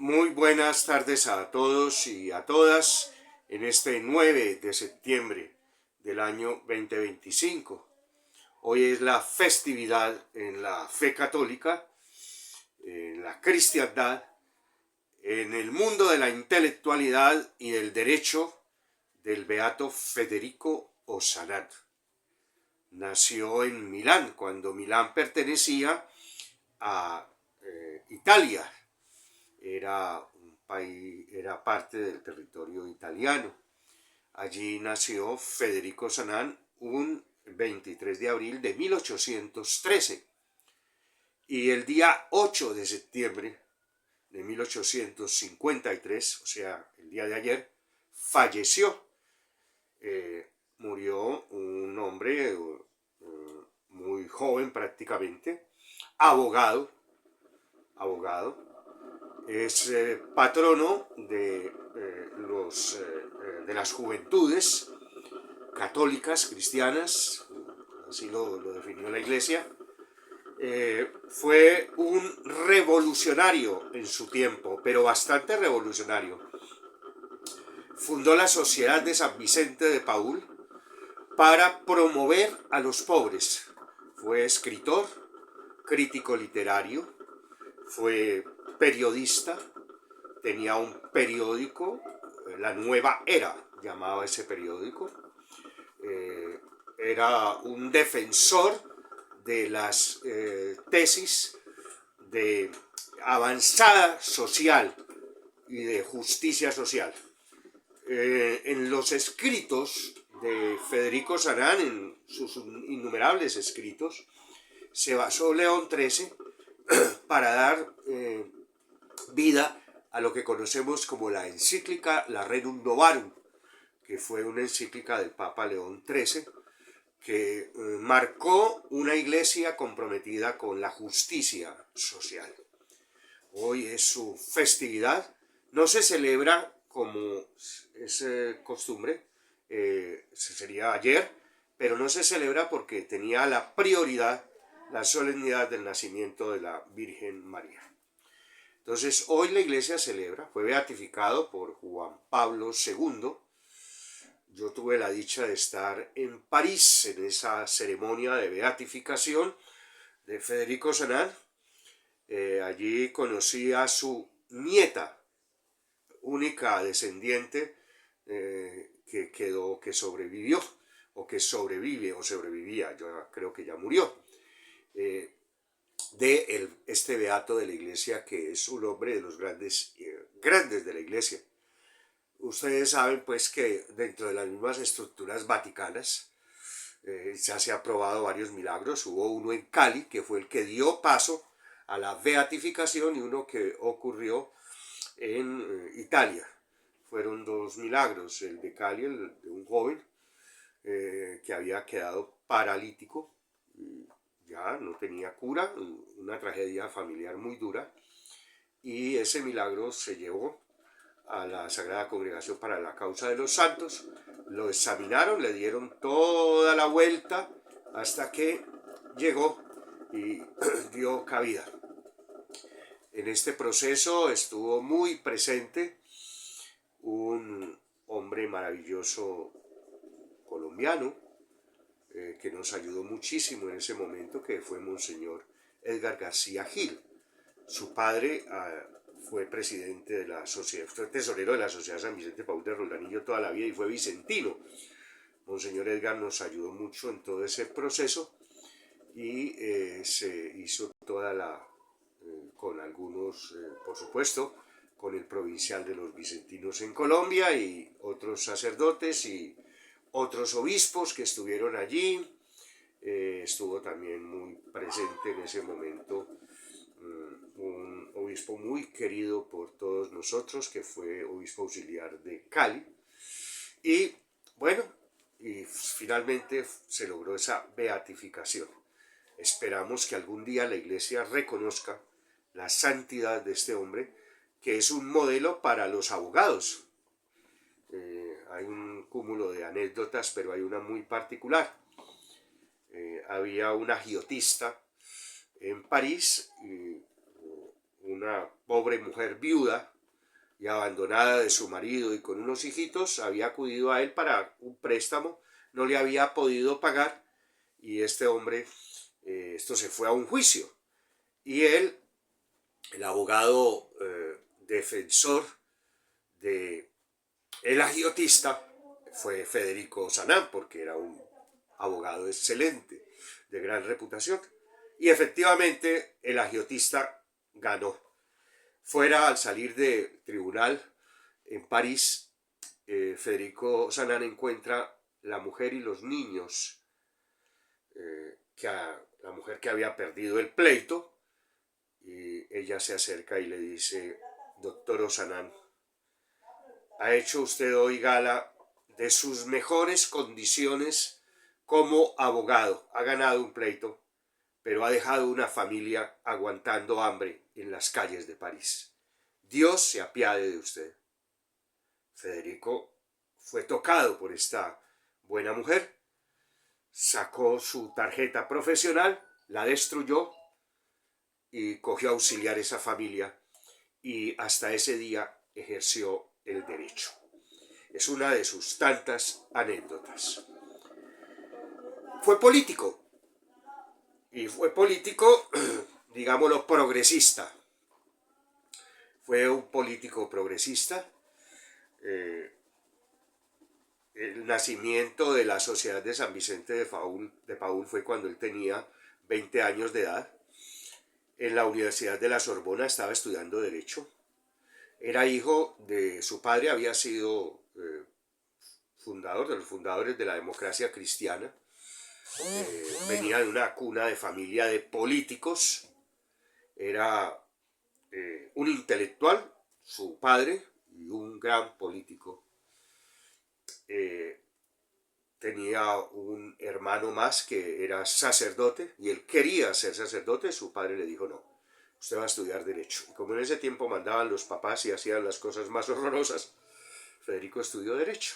Muy buenas tardes a todos y a todas en este 9 de septiembre del año 2025. Hoy es la festividad en la fe católica, en la cristiandad, en el mundo de la intelectualidad y del derecho del beato Federico Osanat. Nació en Milán, cuando Milán pertenecía a Italia. Era parte del territorio italiano. Allí nació Federico Osanat un 23 de abril de 1813. Y el día 8 de septiembre de 1853, o sea, el día de ayer, falleció. Murió un hombre muy joven prácticamente, abogado, es patrono de las juventudes católicas, cristianas, así lo definió la Iglesia. Fue un revolucionario en su tiempo, pero bastante revolucionario. Fundó la Sociedad de San Vicente de Paúl para promover a los pobres. Fue escritor, crítico literario, fue periodista, tenía un periódico, La Nueva Era llamaba ese periódico. Era un defensor de las tesis de avanzada social y de justicia social. En los escritos de Federico Osanat, en sus innumerables escritos, se basó León XIII para dar vida a lo que conocemos como la encíclica Rerum Novarum, que fue una encíclica del Papa León XIII, que marcó una iglesia comprometida con la justicia social. Hoy es su festividad, no se celebra como es costumbre, sería ayer, pero no se celebra porque tenía la prioridad la solemnidad del nacimiento de la Virgen María. Entonces, hoy la iglesia celebra, fue beatificado por Juan Pablo II. Yo tuve la dicha de estar en París en esa ceremonia de beatificación de Federico Osanat. Allí conocí a su nieta, única descendiente que sobrevivió, o que sobrevive, o sobrevivía, yo creo que ya murió. Este beato de la iglesia, que es un hombre de los grandes de la iglesia. Ustedes saben pues que dentro de las mismas estructuras vaticanas ya se han probado varios milagros. Hubo uno en Cali que fue el que dio paso a la beatificación, y uno que ocurrió en Italia. Fueron dos milagros, el de Cali, el de un joven que había quedado paralítico, ya no tenía cura, una tragedia familiar muy dura, y ese milagro se llevó a la Sagrada Congregación para la Causa de los Santos. Lo examinaron, le dieron toda la vuelta hasta que llegó y dio cabida. En este proceso estuvo muy presente un hombre maravilloso colombiano que nos ayudó muchísimo en ese momento, que fue Monseñor Edgar García Gil. Su padre fue presidente de la sociedad, fue tesorero de la Sociedad San Vicente Paúl de Roldanillo toda la vida y fue vicentino. Monseñor Edgar nos ayudó mucho en todo ese proceso y se hizo toda con algunos, por supuesto, con el provincial de los vicentinos en Colombia y otros sacerdotes y otros obispos que estuvieron allí. Estuvo también muy presente en ese momento un obispo muy querido por todos nosotros, que fue obispo auxiliar de Cali. Y bueno, y finalmente se logró esa beatificación. Esperamos que algún día la iglesia reconozca la santidad de este hombre, que es un modelo para los abogados. Hay un cúmulo de anécdotas, pero hay una muy particular. Había una agiotista en París, una pobre mujer viuda y abandonada de su marido y con unos hijitos, había acudido a él para un préstamo, no le había podido pagar y este hombre, esto se fue a un juicio y él, el abogado defensor de el agiotista, fue Federico Sanán, porque era un abogado excelente, de gran reputación, y efectivamente el agiotista ganó. Fuera, al salir de tribunal en París, Federico Sanán encuentra la mujer y los niños, la mujer que había perdido el pleito, y ella se acerca y le dice: doctor Ozanam, ha hecho usted hoy gala de sus mejores condiciones como abogado, ha ganado un pleito, pero ha dejado una familia aguantando hambre en las calles de París. Dios se apiade de usted. Federico fue tocado por esta buena mujer, sacó su tarjeta profesional, la destruyó y cogió a auxiliar a esa familia y hasta ese día ejerció el derecho. Es una de sus tantas anécdotas. Fue político, y fue político, digámoslo, progresista. Fue un político progresista. El nacimiento de la Sociedad de San Vicente de Paúl fue cuando él tenía 20 años de edad. En la Universidad de la Sorbona estaba estudiando Derecho. Era hijo de su padre, había sido fundador, de los fundadores de la democracia cristiana. Venía de una cuna de familia de políticos. Era un intelectual, su padre, y un gran político. Tenía un hermano más que era sacerdote y él quería ser sacerdote. Su padre le dijo: no, usted va a estudiar Derecho. Y como en ese tiempo mandaban los papás y hacían las cosas más horrorosas, Federico estudió Derecho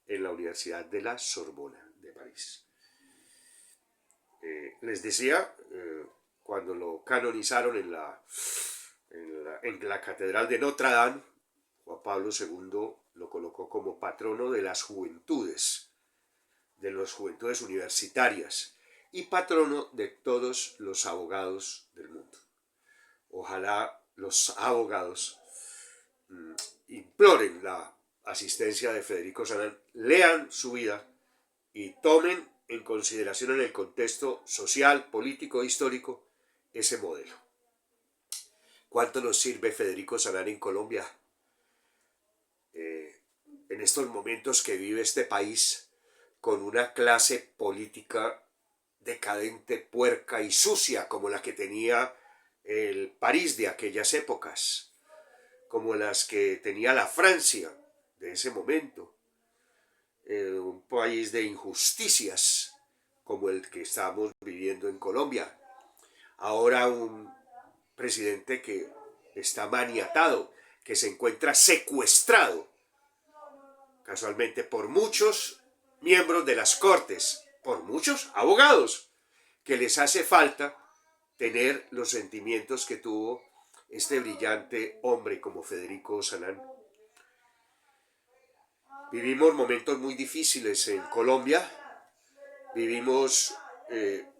en la Universidad de la Sorbona de París. Les decía, cuando lo canonizaron en la Catedral de Notre Dame, Juan Pablo II lo colocó como patrono de las juventudes universitarias y patrono de todos los abogados del mundo. Ojalá los abogados imploren la asistencia de Federico Sanán, lean su vida y tomen en consideración en el contexto social, político e histórico ese modelo. ¿Cuánto nos sirve Federico Sanán en Colombia? En estos momentos que vive este país con una clase política decadente, puerca y sucia como la que tenía el París de aquellas épocas, como las que tenía la Francia de ese momento, un país de injusticias como el que estamos viviendo en Colombia. Ahora un presidente que está maniatado, que se encuentra secuestrado casualmente por muchos miembros de las cortes, por muchos abogados, que les hace falta tener los sentimientos que tuvo este brillante hombre como Federico Sanán. Vivimos momentos muy difíciles en Colombia, vivimos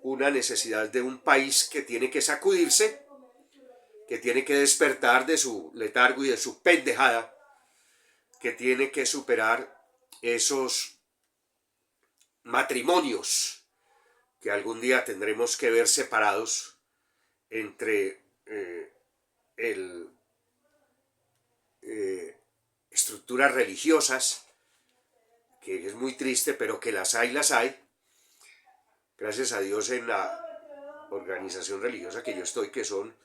una necesidad de un país que tiene que sacudirse, que tiene que despertar de su letargo y de su pendejada, que tiene que superar esos matrimonios que algún día tendremos que ver separados entre estructuras religiosas, que es muy triste, pero que las hay. Gracias a Dios en la organización religiosa que yo estoy, que son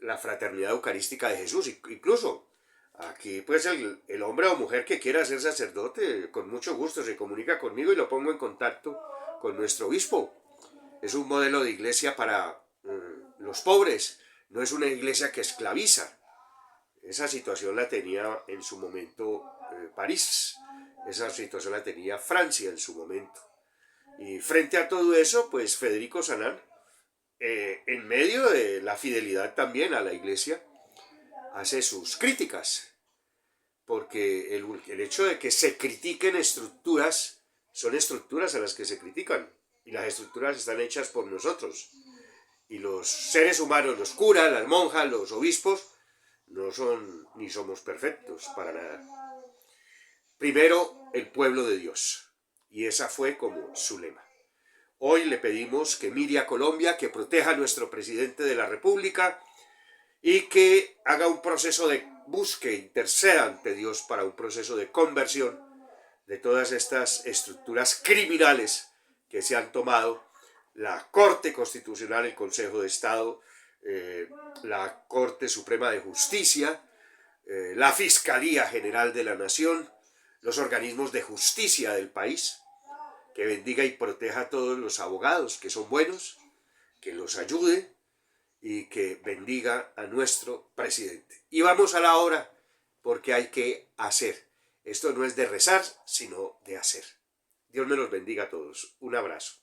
la Fraternidad Eucarística de Jesús. Incluso aquí pues el hombre o mujer que quiera ser sacerdote, con mucho gusto se comunica conmigo y lo pongo en contacto con nuestro obispo. Es un modelo de iglesia para los pobres, no es una iglesia que esclaviza. Esa situación la tenía en su momento París, esa situación la tenía Francia en su momento. Y frente a todo eso, pues Federico Sanán, en medio de la fidelidad también a la iglesia, hace sus críticas, porque el hecho de que se critiquen estructuras, son estructuras a las que se critican, y las estructuras están hechas por nosotros, y los seres humanos, los curas, las monjas, los obispos, no son ni somos perfectos para nada. Primero, el pueblo de Dios, y esa fue como su lema. Hoy le pedimos que mire a Colombia, que proteja a nuestro presidente de la República y que haga un proceso de búsqueda, interceda ante Dios para un proceso de conversión de todas estas estructuras criminales que se han tomado, la Corte Constitucional, el Consejo de Estado, la Corte Suprema de Justicia, la Fiscalía General de la Nación, los organismos de justicia del país, que bendiga y proteja a todos los abogados que son buenos, que los ayude y que bendiga a nuestro presidente. Y vamos a la hora, porque hay que hacer. Esto no es de rezar, sino de hacer. Dios me los bendiga a todos. Un abrazo.